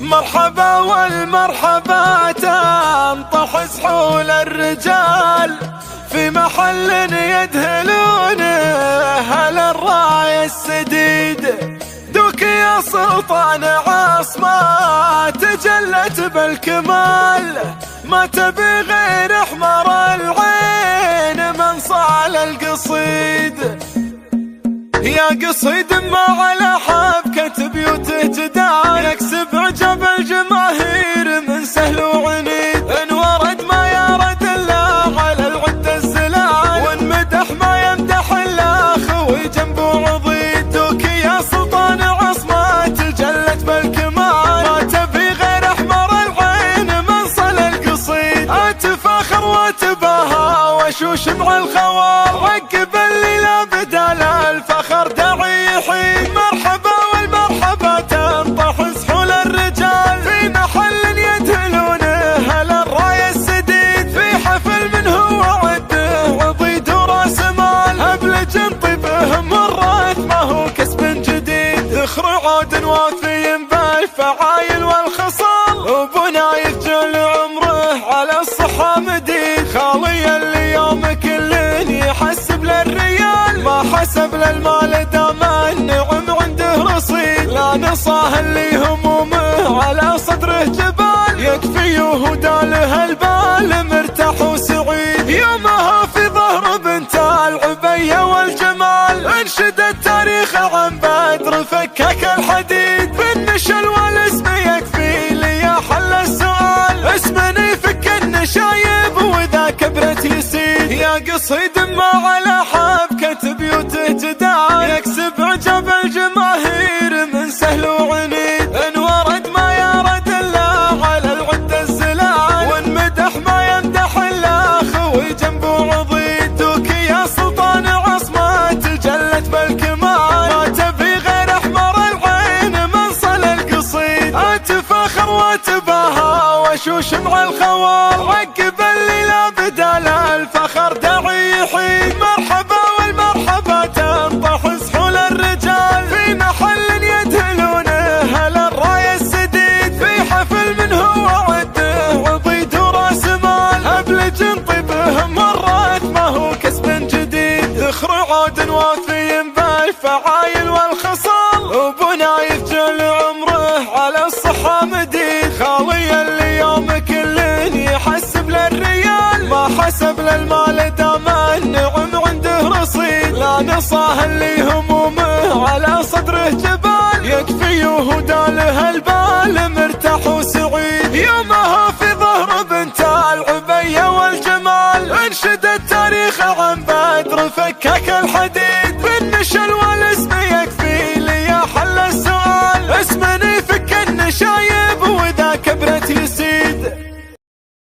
مرحبا والمرحبا تنطح سحول الرجال في محل يدهلون أهل الراية السديد. دوك يا سلطان عاصمة تجلت بالكمال، ما تبي غير احمر العين من صال القصيد. يا قصيد ما على حبكة بيوته جدال، يكسب عجب الجماهير من سهل وعنيد. ان ورد ما يرد الا على العد الزلال، وان مدح ما يمدح الا خوي جنبه عضيد. دوك يا سلطان عصمة تجلت بالكمال، ما تبي غير احمر العين من صل القصيد. اتفاخر واتباهى واشوش مع الخوار، عقب اللي لا بدال الفخر داعي يحيد. مرحبا والمرحبا تنطح سحول الرجال في محل يدهلون أهل الراية السديد. في حفل من هو عده عضيد وراس مال، أبلج طيبهم والراث ما هو كسب جديد. ذخر عود وافي بالفعايل والخصال، وبنايف جل عمره على الصحة مديد. خالي اليوم كل يحسب للريال، ما حسب للمال دام النعم عنده رصيد. لا نصاه اللي همومه على صدره جبال، يكفي وهدى له البال مرتاح وسعيد. يومها في ظهر بنت العبية والجمال، انشد التاريخ عن بدر فكك الحديد. بالنشل والاسم يكفي لي حل السؤال، اسمني يفك النشايب واذا كبرت يسيد. يا قصيد ما على حبكة بيوته جدال، يكسب عجب الجماهير من سهل وعنيد. ان ورد ما يرد الا على العد الزلال، وان مدح ما يمدح الا خوي جنبه عضيد. دوك يا سلطان عصمة تجلت بالكمال، ما تبي غير احمر العين من صل القصيد. اتفاخر واتباهى واشوش مع الخوار، عقب اللي لا بدال الفخر داعي يحيد. مرحبا والمرحبا تنطح سحول الرجال في محل يدهلون أهل الراية السديد. في حفل من هو عده عضيد وراس مال، أبلج طيبهم والراث ما هو كسب جديد. ذخر عود وافي بالفعايل والخصال، وبنايف جل عمره على الصحة مديد. خالي اليوم كل يحسب للريال، ما حسب للمال دام النعم عنده رصيد. لا نصاه اللي همومه على صدره جبال، يكفي وهدى له البال مرتاح وسعيد. يومها في ظهر بنت العبية والجمال، انشد التاريخ عن بدر فكك الحديد. بالنشل